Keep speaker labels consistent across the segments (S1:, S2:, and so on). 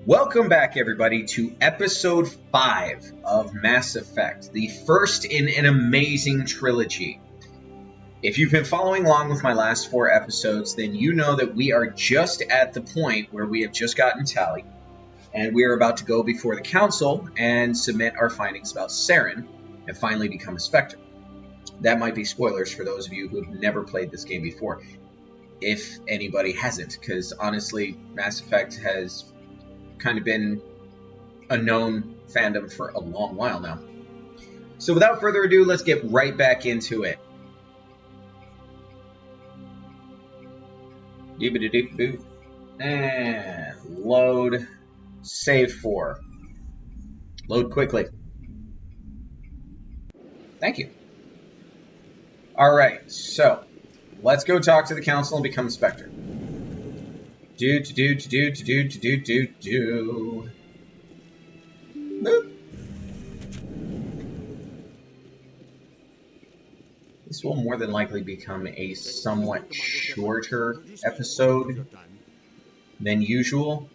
S1: Welcome back, everybody, to episode 5 of Mass Effect, the first in an amazing trilogy. If you've been following along with my last 4 episodes, then you know that we are just at the point where we have just gotten Tali, and we are about to go before the Council and submit our findings about Saren, and finally become a Spectre. That might be spoilers for those of you who have never played this game before, if anybody hasn't, because honestly, Mass Effect has kind of been a known fandom for a long while now. So without further ado, let's get right back into it. And load. Save 4. Load quickly. Thank you. Alright, so let's go talk to the Council and become a Spectre. Boop. This will more than likely become a somewhat shorter episode than usual.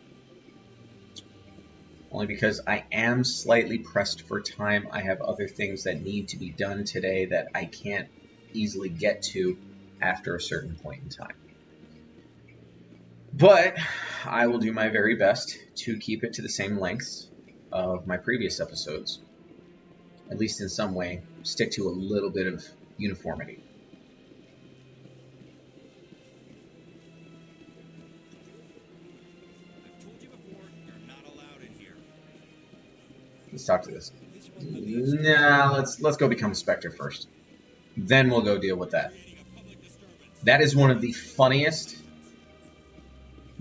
S1: Only because I am slightly pressed for time. I have other things that need to be done today that I can't easily get to after a certain point in time. But I will do my very best to keep it to the same lengths of my previous episodes. At least in some way, stick to a little bit of uniformity.
S2: I've told you before, you're not allowed in here.
S1: Let's talk to this. Nah, let's go become a Spectre first. Then we'll go deal with that. That is one of the funniest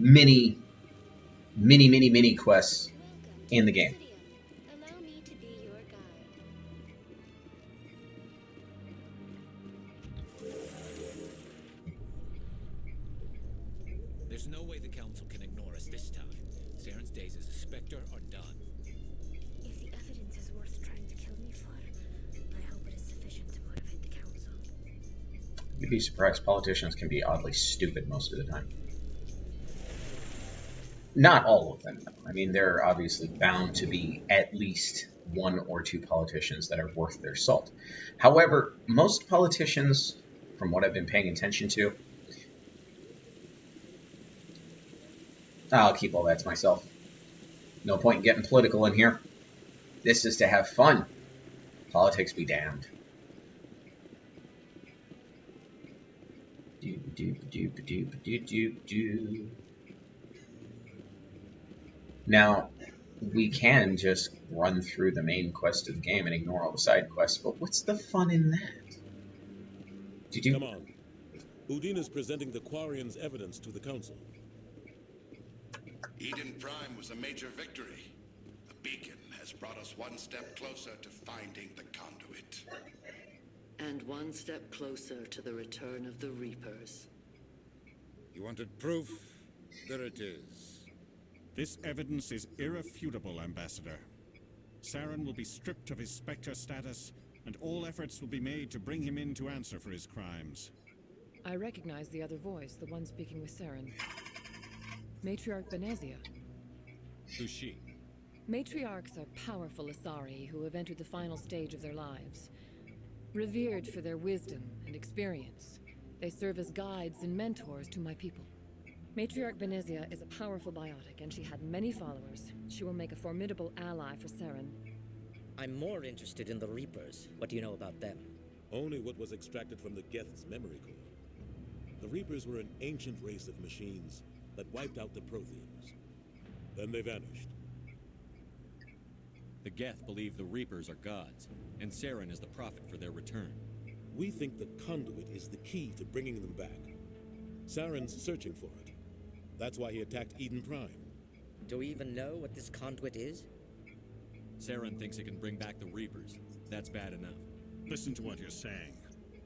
S1: mini quests in the game.
S3: Allow me to be your guide.
S2: There's no way the Council can ignore us this time. Saren's days as a Spectre are done.
S3: If the evidence is worth trying to kill me for, I hope it is sufficient to motivate the Council.
S1: You'd be surprised, politicians can be oddly stupid most of the time. Not all of them, though. I mean, there are obviously bound to be at least 1 or 2 politicians that are worth their salt. However, most politicians, from what I've been paying attention to, I'll keep all that to myself. No point in getting political in here. This is to have fun. Politics be damned. Now, we can just run through the main quest of the game and ignore all the side quests, but what's the fun in that?
S4: Come on. Udine is presenting the Quarians' evidence to the Council.
S5: Eden Prime was a major victory. The beacon has brought us one step closer to finding the conduit.
S6: And one step closer to the return of the Reapers.
S7: You wanted proof? There it is.
S8: This evidence is irrefutable, Ambassador. Saren will be stripped of his Spectre status, and all efforts will be made to bring him in to answer for his crimes.
S9: I recognize the other voice, the one speaking with Saren. Matriarch Benezia.
S2: Who's she?
S9: Matriarchs are powerful Asari who have entered the final stage of their lives. Revered for their wisdom and experience, they serve as guides and mentors to my people. Matriarch Benezia is a powerful biotic, and she had many followers. She will make a formidable ally for Saren.
S10: I'm more interested in the Reapers. What do you know about them?
S4: Only what was extracted from the Geth's memory core. The Reapers were an ancient race of machines that wiped out the Protheans. Then they vanished.
S11: The Geth believe the Reapers are gods, and Saren is the prophet for their return.
S4: We think the conduit is the key to bringing them back. Saren's searching for it. That's why he attacked Eden Prime.
S10: Do we even know what this conduit is?
S11: Saren thinks it can bring back the Reapers. That's bad enough.
S8: Listen to what you're saying.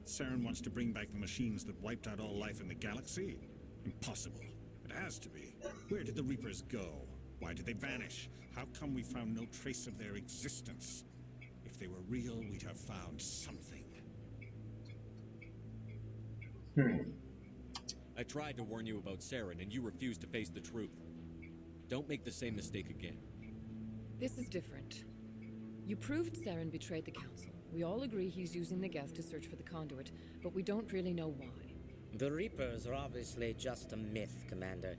S8: Saren wants to bring back the machines that wiped out all life in the galaxy? Impossible. It has to be. Where did the Reapers go? Why did they vanish? How come we found no trace of their existence? If they were real, we'd have found something.
S11: I tried to warn you about Saren, and you refused to face the truth. Don't make the same mistake again.
S9: This is different. You proved Saren betrayed the Council. We all agree he's using the Geth to search for the conduit, but we don't really know why.
S10: The Reapers are obviously just a myth, Commander.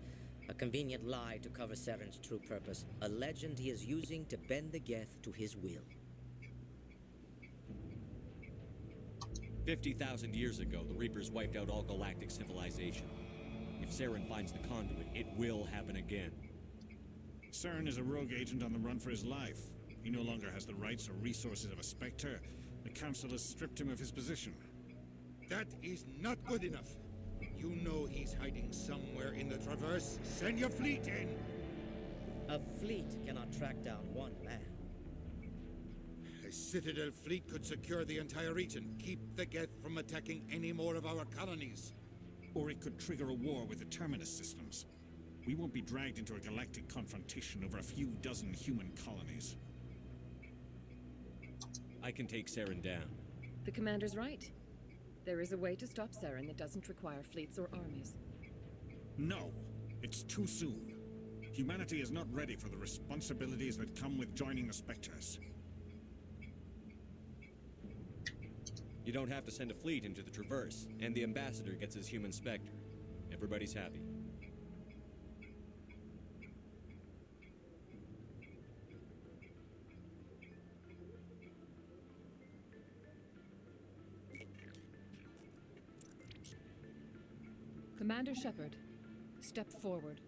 S10: A convenient lie to cover Saren's true purpose. A legend he is using to bend the Geth to his will.
S11: 50,000 years ago, the Reapers wiped out all galactic civilization. If Saren finds the conduit, it will happen again.
S8: Saren is a rogue agent on the run for his life. He no longer has the rights or resources of a Spectre. The Council has stripped him of his position.
S7: That is not good enough. You know he's hiding somewhere in the Traverse. Send your fleet in!
S10: A fleet cannot track down one man.
S7: A Citadel fleet could secure the entire region, keep the Geth from attacking any more of our colonies.
S8: Or it could trigger a war with the Terminus systems. We won't be dragged into a galactic confrontation over a few dozen human colonies.
S11: I can take Saren down.
S9: The Commander's right. There is a way to stop Saren that doesn't require fleets or armies.
S8: No, it's too soon. Humanity is not ready for the responsibilities that come with joining the Spectres.
S11: You don't have to send a fleet into the Traverse, and the Ambassador gets his human Spectre. Everybody's happy.
S9: Commander Shepard, step forward.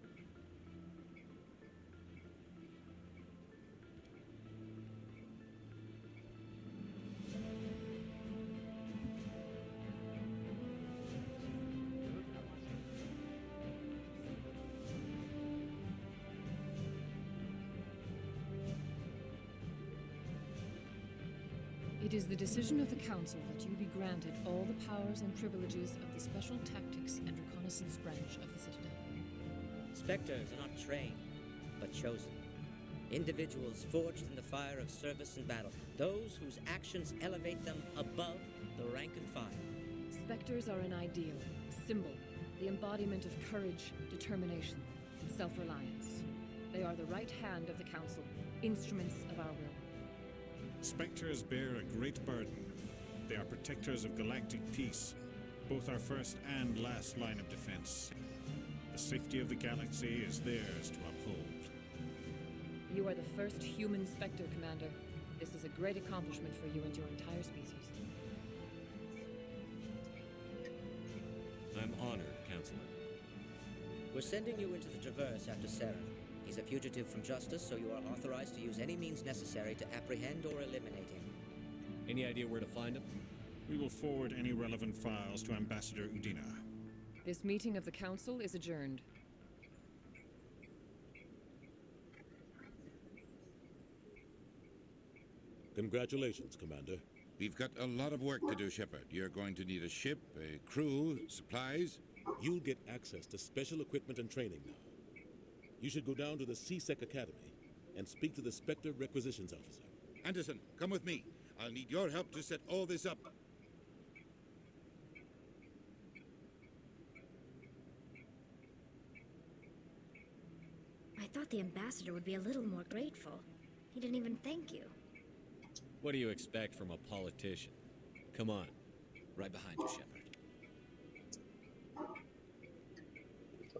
S9: It is the decision of the Council that you be granted all the powers and privileges of the Special Tactics and Reconnaissance branch of the Citadel.
S10: Spectres are not trained, but chosen. Individuals forged in the fire of service and battle. Those whose actions elevate them above the rank and file.
S9: Spectres are an ideal, a symbol, the embodiment of courage, determination, and self-reliance. They are the right hand of the Council, instruments of our will.
S8: Spectres bear a great burden. They are protectors of galactic peace, both our first and last line of defense. The safety of the galaxy is theirs to uphold.
S9: You are the first human Spectre, Commander. This is a great accomplishment for you and your entire species.
S11: I'm honored, Counselor.
S10: We're sending you into the Traverse after Saren. He's a fugitive from justice, so you are authorized to use any means necessary to apprehend or eliminate him.
S11: Any idea where to find him?
S8: We will forward any relevant files to Ambassador Udina.
S9: This meeting of the Council is adjourned.
S4: Congratulations, Commander.
S7: We've got a lot of work to do, Shepard. You're going to need a ship, a crew, supplies.
S4: You'll get access to special equipment and training now. You should go down to the C-Sec Academy and speak to the Spectre Requisitions Officer.
S7: Anderson, come with me. I'll need your help to set all this up.
S3: I thought the ambassador would be a little more grateful. He didn't even thank you.
S11: What do you expect from a politician? Come on.
S2: Right behind you, Shepard.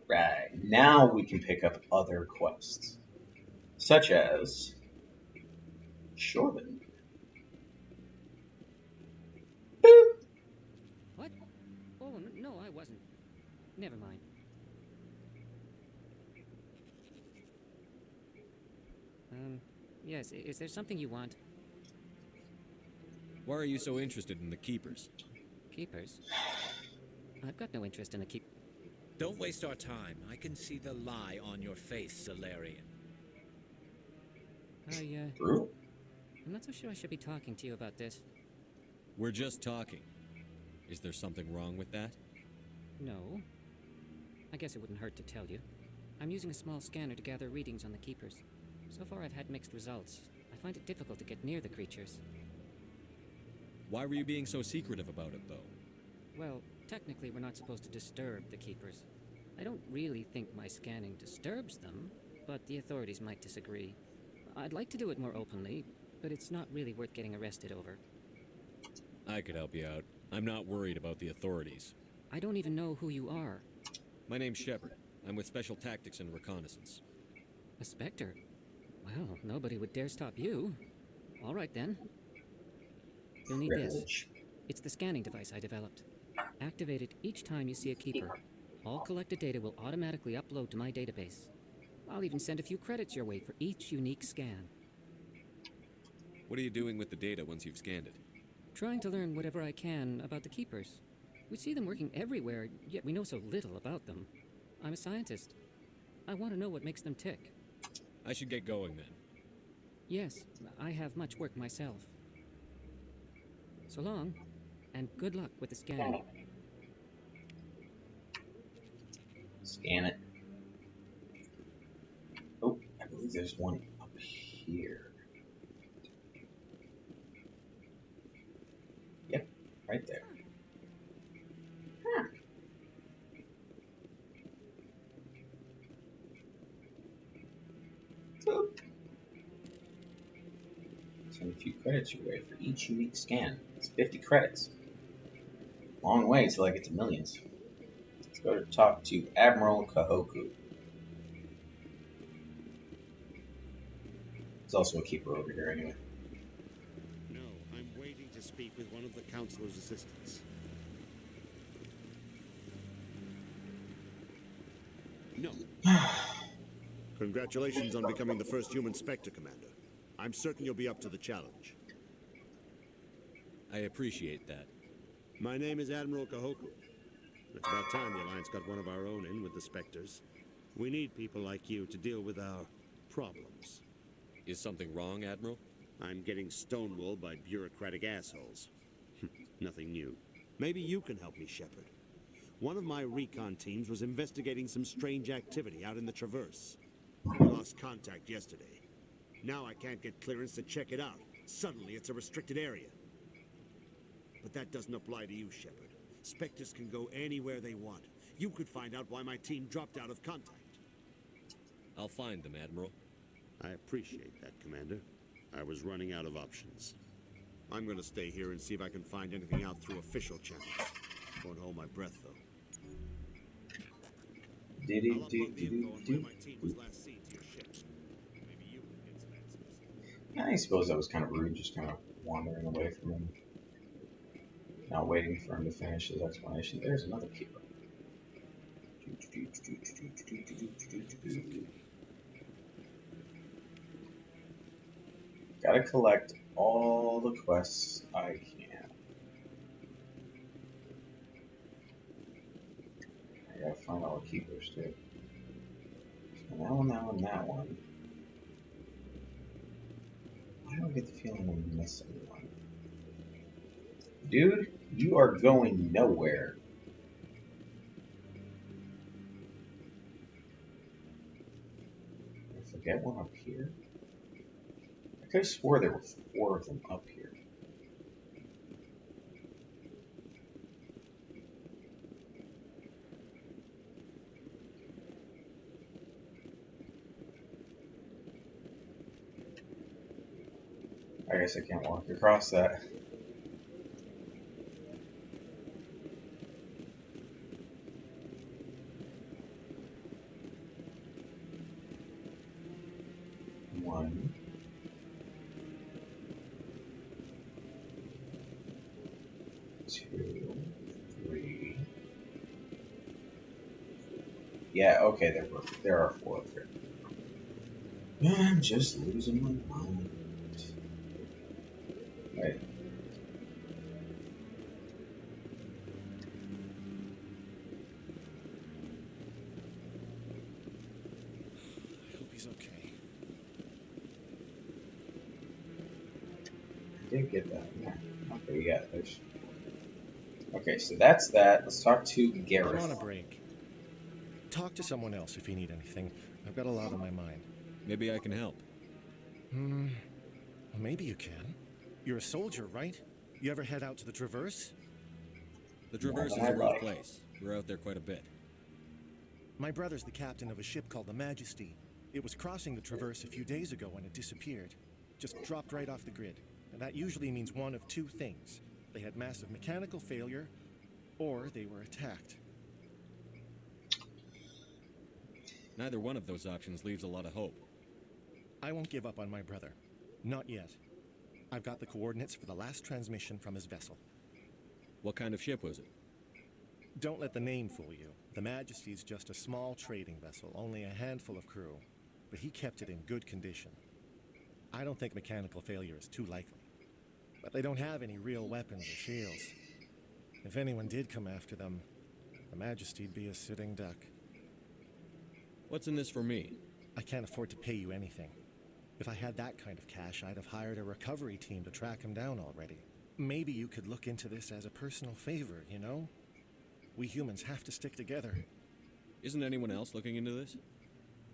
S1: Right, now we can pick up other quests, such as Shorbin. Boop.
S12: What? Oh, no, I wasn't. Never mind. Yes, is there something you want?
S11: Why are you so interested in the Keepers?
S12: Keepers? I've got no interest in the keep...
S2: Don't waste our time. I can see the lie on your face, Solarian.
S12: I'm not so sure I should be talking to you about this.
S11: We're just talking. Is there something wrong with that?
S12: No. I guess it wouldn't hurt to tell you. I'm using a small scanner to gather readings on the Keepers. So far I've had mixed results. I find it difficult to get near the creatures.
S11: Why were you being so secretive about it, though?
S12: Well, technically we're not supposed to disturb the Keepers. I don't really think my scanning disturbs them, but the authorities might disagree. I'd like to do it more openly, but it's not really worth getting arrested over.
S11: I could help you out. I'm not worried about the authorities.
S12: I don't even know who you are.
S11: My name's Shepard. I'm with Special Tactics and Reconnaissance.
S12: A Spectre? Well, nobody would dare stop you. All right, then. You'll need this. It's the scanning device I developed. Activate it each time you see a keeper. All collected data will automatically upload to my database. I'll even send a few credits your way for each unique scan.
S11: What are you doing with the data once you've scanned it?
S12: Trying to learn whatever I can about the keepers. We see them working everywhere, yet we know so little about them. I'm a scientist. I want to know what makes them tick.
S11: I should get going then.
S12: Yes, I have much work myself. So long, and good luck with the scanning.
S1: Scan it. Oh, I believe there's one up here. Yep, right there. Huh. Boop. Send a few credits your way for each unique scan. It's 50 credits. Long way till I get to millions. Let's go to talk to Admiral Kahoku. There's also a keeper over here anyway.
S7: No, I'm waiting to speak with one of the Councilor's assistants. No. Congratulations on becoming the first human Spectre, Commander. I'm certain you'll be up to the challenge.
S11: I appreciate that.
S7: My name is Admiral Kahoku. It's about time the Alliance got one of our own in with the Spectres. We need people like you to deal with our problems.
S11: Is something wrong, Admiral?
S7: I'm getting stonewalled by bureaucratic assholes. Nothing new. Maybe you can help me, Shepard. One of my recon teams was investigating some strange activity out in the Traverse. We lost contact yesterday. Now I can't get clearance to check it out. Suddenly it's a restricted area. But that doesn't apply to you, Shepard. Spectres can go anywhere they want. You could find out why my team dropped out of contact.
S11: I'll find them, Admiral.
S7: I appreciate that, Commander. I was running out of options. I'm gonna stay here and see if I can find anything out through official channels. Won't hold my breath, though. I'll upload the info on where my team was last seen to your ship. Maybe you can get some answers.
S1: I suppose that was kind of rude, just kind of wandering away from him. Not waiting for him to finish his explanation. There's another keeper. Gotta collect all the quests I can. I gotta find all the keepers too. So that one, that one, that one. I don't get the feeling I'm missing one. Dude, you are going nowhere. I forget one up here. I could have swore there were 4 of them up here. I guess I can't walk across that. One. Two. Three. Yeah, okay, there are 4 up here. I'm just losing my mind. Right.
S2: I hope he's okay.
S1: I did get that. Yeah. Okay, yeah, there's. Okay, so that's that. Let's talk to Gareth.
S13: I'm on a break. Talk to someone else if you need anything. I've got a lot on my mind.
S11: Maybe I can help.
S13: Well, maybe you can. You're a soldier, right? You ever head out to the Traverse?
S11: The Traverse is a rough place. We're out there quite a bit.
S13: My brother's the captain of a ship called the Majesty. It was crossing the Traverse a few days ago when it disappeared. Just dropped right off the grid. And that usually means one of two things. They had massive mechanical failure, or they were attacked.
S11: Neither one of those options leaves a lot of hope.
S13: I won't give up on my brother. Not yet. I've got the coordinates for the last transmission from his vessel.
S11: What kind of ship was it?
S13: Don't let the name fool you. The Majesty's just a small trading vessel, only a handful of crew. But he kept it in good condition. I don't think mechanical failure is too likely. But they don't have any real weapons or shields. If anyone did come after them, the Majesty'd be a sitting duck.
S11: What's in this for me?
S13: I can't afford to pay you anything. If I had that kind of cash, I'd have hired a recovery team to track him down already. Maybe you could look into this as a personal favor, you know? We humans have to stick together.
S11: Isn't anyone else looking into this?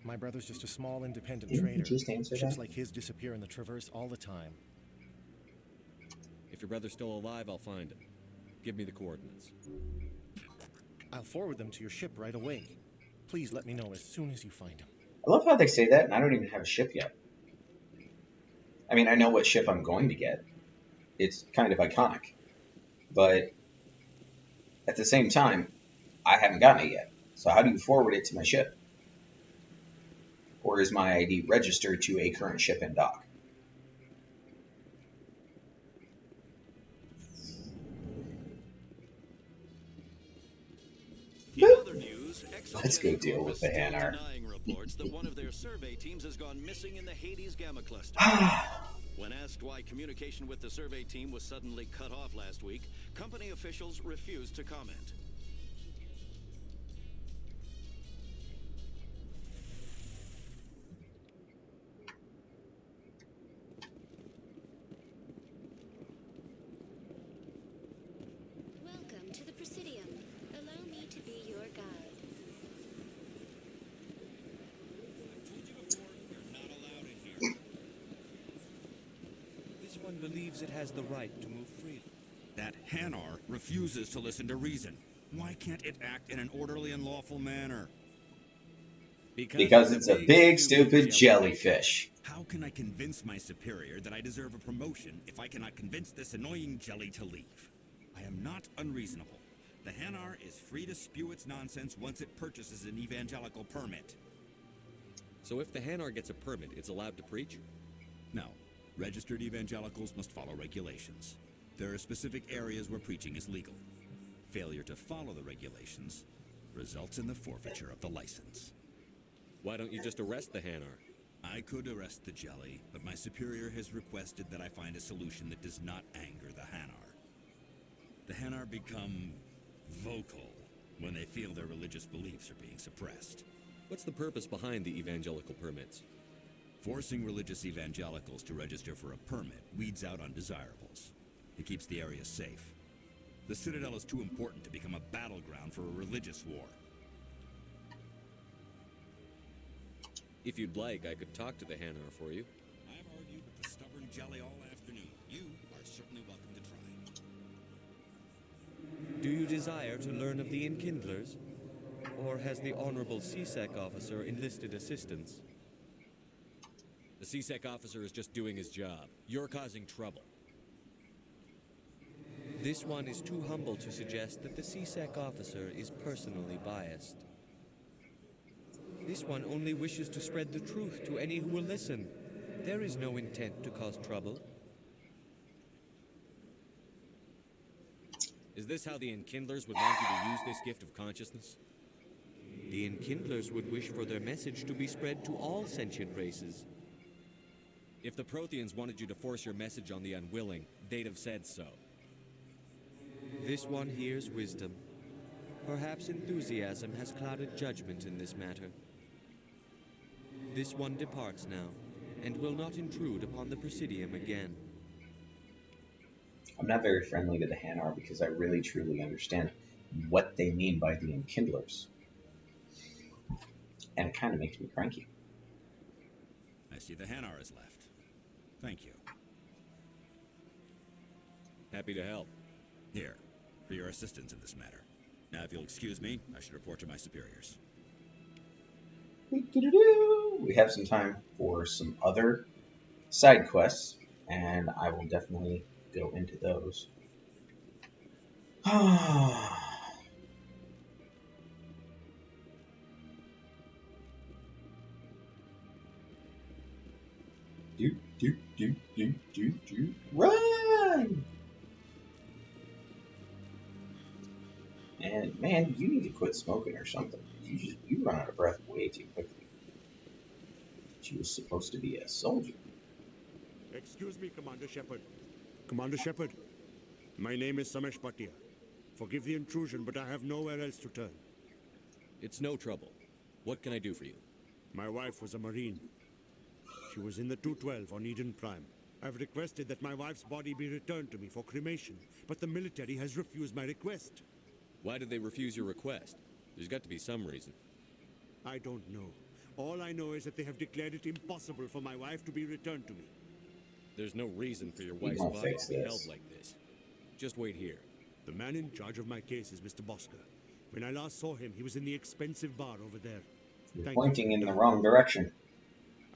S13: My brother's just a small independent trader. Ships like his disappear in the Traverse all the time.
S11: If your brother's still alive, I'll find him. Give me the coordinates.
S13: I'll forward them to your ship right away. Please let me know as soon as you find him.
S1: I love how they say that, and I don't even have a ship yet. I mean, I know what ship I'm going to get. It's kind of iconic. But at the same time, I haven't gotten it yet. So how do you forward it to my ship? Or is my ID registered to a current ship in dock? Let's go deal with the Hanar.
S14: Reports that one of their survey teams has gone missing in the Hades Gamma Cluster. When asked why communication with the survey team was suddenly cut off last week, company officials refused to comment.
S3: Welcome to the Presidium. Allow me to be your guide.
S2: This one believes it has the right to move freely.
S15: That Hanar refuses to listen to reason. Why can't it act in an orderly and lawful manner?
S1: Because it's a big, stupid jellyfish.
S15: How can I convince my superior that I deserve a promotion if I cannot convince this annoying jelly to leave? I am not unreasonable. The Hanar is free to spew its nonsense once it purchases an evangelical permit.
S11: So if the Hanar gets a permit, it's allowed to preach?
S15: No. Registered evangelicals must follow regulations. There are specific areas where preaching is legal. Failure to follow the regulations results in the forfeiture of the license.
S11: Why don't you just arrest the Hanar?
S15: I could arrest the jelly, but my superior has requested that I find a solution that does not anger the Hanar. The Hanar become vocal when they feel their religious beliefs are being suppressed.
S11: What's the purpose behind the evangelical permits?
S15: Forcing religious evangelicals to register for a permit weeds out undesirables. It keeps the area safe. The Citadel is too important to become a battleground for a religious war.
S11: If you'd like, I could talk to the Hanar for you.
S15: I've argued with the stubborn jelly all afternoon. You are certainly welcome to try.
S2: Do you desire to learn of the Enkindlers? Or has the Honorable CSEC officer enlisted assistance?
S11: The CSEC officer is just doing his job. You're causing trouble.
S2: This one is too humble to suggest that the CSEC officer is personally biased. This one only wishes to spread the truth to any who will listen. There is no intent to cause trouble.
S11: Is this how the Enkindlers would want you to use this gift of consciousness?
S2: The Enkindlers would wish for their message to be spread to all sentient races.
S11: If the Protheans wanted you to force your message on the unwilling, they'd have said so.
S2: This one hears wisdom. Perhaps enthusiasm has clouded judgment in this matter. This one departs now, and will not intrude upon the Presidium again.
S1: I'm not very friendly to the Hanar because I really truly understand what they mean by the Enkindlers. And it kind of makes me cranky.
S15: I see the Hanar is left. Thank you.
S11: Happy to help.
S15: Here, for your assistance in this matter. Now, if you'll excuse me, I should report to my superiors.
S1: We have some time for some other side quests, and I will definitely go into those. Run! And man, you need to quit smoking or something. You run out of breath way too quickly. She was supposed to be a soldier.
S7: Excuse me, Commander Shepard. Commander Shepard, my name is Samesh Bhatia. Forgive the intrusion, but I have nowhere else to turn.
S11: It's no trouble. What can I do for you?
S7: My wife was a Marine. She was in the 212 on Eden Prime. I've requested that my wife's body be returned to me for cremation, but the military has refused my request.
S11: Why did they refuse your request? There's got to be some reason.
S7: I don't know. All I know is that they have declared it impossible for my wife to be returned to me.
S11: There's no reason for your wife's body to be held like this. Just wait here.
S7: The man in charge of my case is Mr. Bosca. When I last saw him, he was in the expensive bar over there.
S1: You're pointing in the wrong direction.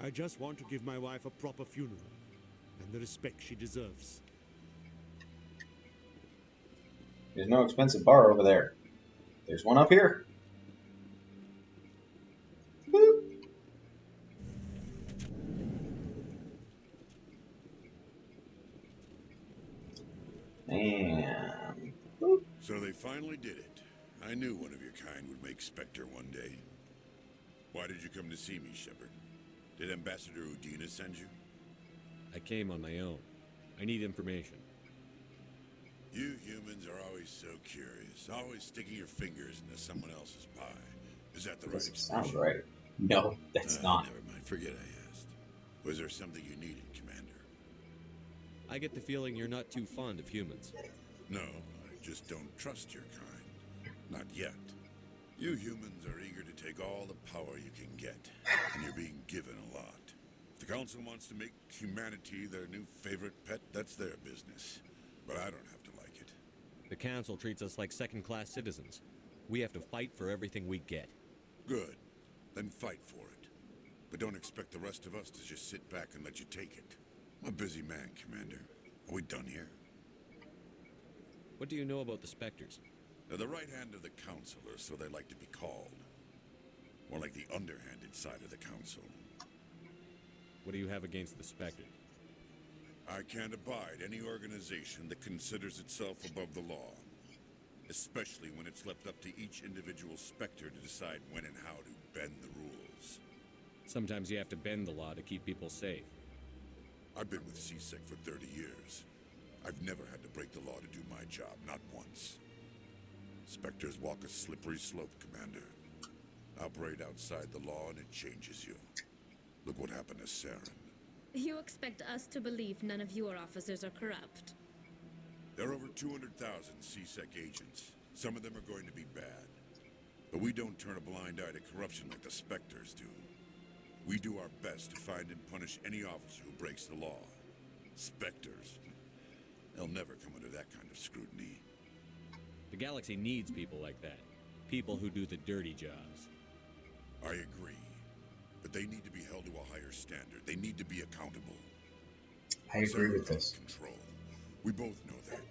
S7: I just want to give my wife a proper funeral and the respect she deserves.
S1: There's no expensive bar over there. There's one up here. Boop. And boop.
S5: So they finally did it. I knew one of your kind would make Spectre one day. Why did you come to see me, Shepard? Did Ambassador Udina send you?
S11: I came on my own. I need information.
S5: You humans are always so curious, always sticking your fingers into someone else's pie. Is that the right expression?
S1: Sounds right. No, that's not.
S5: Never mind. Forget I asked. Was there something you needed, Commander?
S11: I get the feeling you're not too fond of humans.
S5: No, I just don't trust your kind. Not yet. You humans are eager to take all the power you can get, and you're being given a lot. If the Council wants to make humanity their new favorite pet, that's their business. But I don't have to like it.
S11: The Council treats us like second-class citizens. We have to fight for everything we get.
S5: Good. Then fight for it. But don't expect the rest of us to just sit back and let you take it. I'm a busy man, Commander. Are we done here?
S11: What do you know about the Spectres?
S5: They're the right hand of the Council, or so they like to be called. More like the underhanded side of the Council.
S11: What do you have against the Spectre?
S5: I can't abide any organization that considers itself above the law. Especially when it's left up to each individual Spectre to decide when and how to bend the rules.
S11: Sometimes you have to bend the law to keep people safe.
S5: I've been with CSEC for 30 years. I've never had to break the law to do my job, not once. Spectres walk a slippery slope, Commander. Operate outside the law and it changes you. Look what happened to Saren.
S3: You expect us to believe none of your officers are corrupt?
S5: There are over 200,000 CSEC agents. Some of them are going to be bad. But we don't turn a blind eye to corruption like the Spectres do. We do our best to find and punish any officer who breaks the law. Spectres. They'll never come under that kind of scrutiny.
S11: The galaxy needs people like that. People who do the dirty jobs.
S5: I agree. But they need to be held to a higher standard. They need to be accountable.
S1: I agree with this.
S5: Control. We both know that.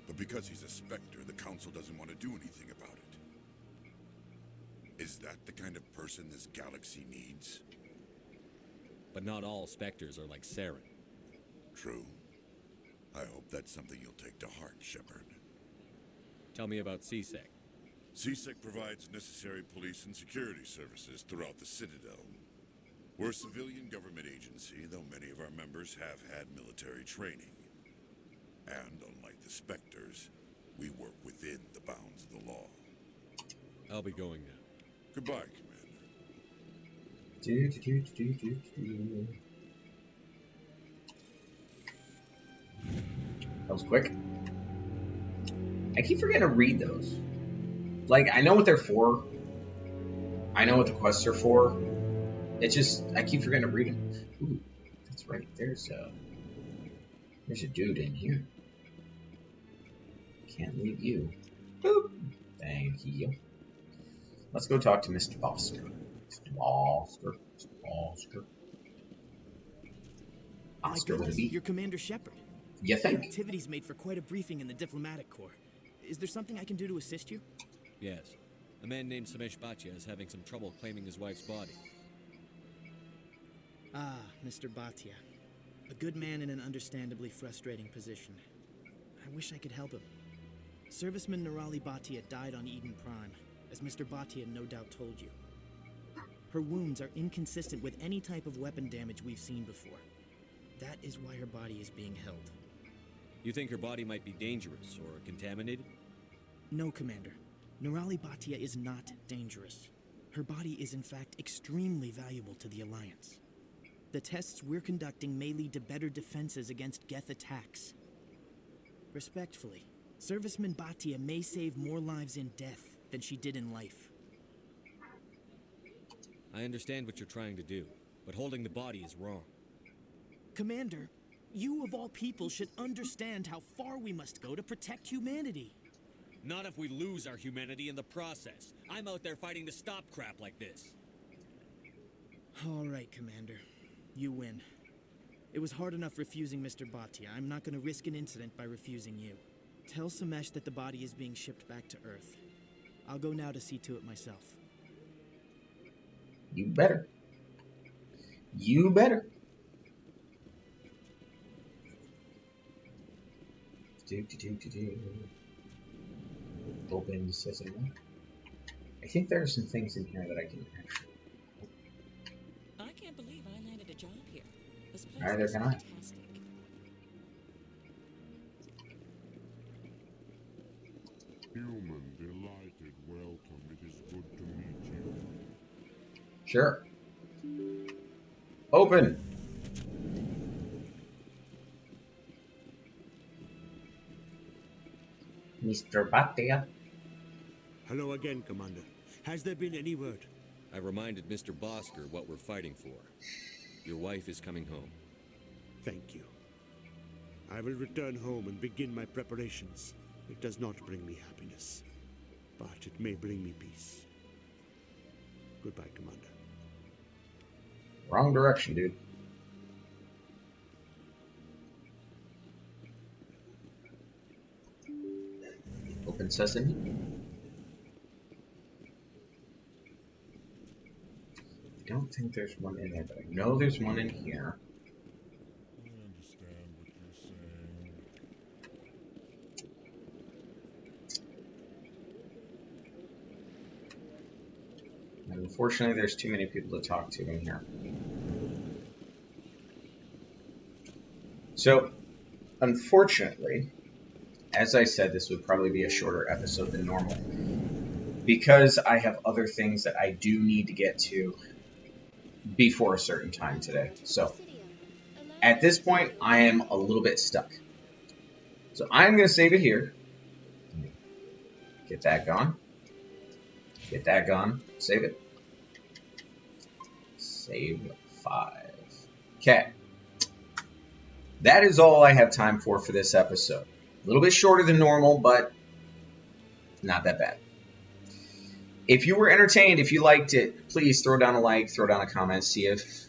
S5: But because he's a Spectre, the Council doesn't want to do anything about it. Is that the kind of person this galaxy needs?
S11: But not all Spectres are like Saren.
S5: True. I hope that's something you'll take to heart, Shepard.
S11: Tell me about CSEC.
S5: CSEC provides necessary police and security services throughout the Citadel. We're a civilian government agency, though many of our members have had military training. And unlike the Spectres, we work within the bounds of the law.
S11: I'll be going now.
S5: Goodbye, Commander.
S1: That was quick. I keep forgetting to read those. Like, I know what they're for. I know what the quests are for. It's just, I keep forgetting to read them. Ooh, that's right. There's a dude in here. Can't leave you. Boop. Thank you. Let's go talk to Mr. Bosca. Oscar.
S16: My goodness, you're Commander Shepard.
S1: You think?
S16: Your activities made for quite a briefing in the diplomatic corps. Is there something I can do to assist you?
S11: Yes. A man named Samesh Bhatia is having some trouble claiming his wife's body.
S16: Ah, Mr. Bhatia. A good man in an understandably frustrating position. I wish I could help him. Serviceman Nirali Bhatia died on Eden Prime, as Mr. Bhatia no doubt told you. Her wounds are inconsistent with any type of weapon damage we've seen before. That is why her body is being held.
S11: You think her body might be dangerous or contaminated?
S16: No, Commander. Nirali Bhatia is not dangerous. Her body is in fact extremely valuable to the Alliance. The tests we're conducting may lead to better defenses against Geth attacks. Respectfully, Serviceman Bhatia may save more lives in death than she did in life.
S11: I understand what you're trying to do, but holding the body is wrong.
S16: Commander, you of all people should understand how far we must go to protect humanity.
S11: Not if we lose our humanity in the process. I'm out there fighting to stop crap like this.
S16: All right, Commander. You win. It was hard enough refusing Mr. Bhatia. I'm not going to risk an incident by refusing you. Tell Samesh that the body is being shipped back to Earth. I'll go now to see to it myself.
S1: You better. You better. Open sesame. I think there are some things in here that I can actually.
S17: I can't believe I landed a job here. This place
S1: Neither
S17: is
S1: can I.
S17: fantastic.
S18: Human, delighted, welcome. It is good to meet you.
S1: Sure. Open. Mr. Bhatia.
S7: Hello again, Commander. Has there been any word?
S11: I reminded Mr. Bosker what we're fighting for. Your wife is coming home.
S7: Thank you. I will return home and begin my preparations. It does not bring me happiness, but it may bring me peace. Goodbye, Commander.
S1: Wrong direction, dude. Open sesame. I don't think there's one in there, but I know there's one in here.
S18: I understand what you're saying.
S1: And unfortunately, there's too many people to talk to in here. So, unfortunately, as I said, this would probably be a shorter episode than normal, because I have other things that I do need to get to before a certain time today. So, at this point, I am a little bit stuck. So, I'm going to save it here. Get that gone. Get that gone. Save it. Save 5. Okay. That is all I have time for this episode. A little bit shorter than normal, but not that bad. If you were entertained, if you liked it, please throw down a like, throw down a comment, see if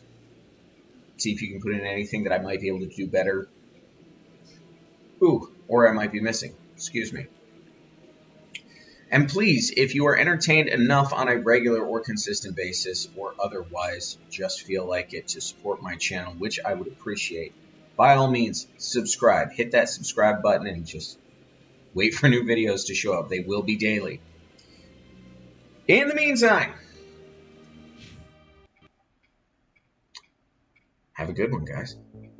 S1: you can put in anything that I might be able to do better. Ooh, or I might be missing. Excuse me. And please, if you are entertained enough on a regular or consistent basis, or otherwise just feel like it to support my channel, which I would appreciate, by all means, subscribe. Hit that subscribe button and just wait for new videos to show up. They will be daily. In the meantime, have a good one, guys.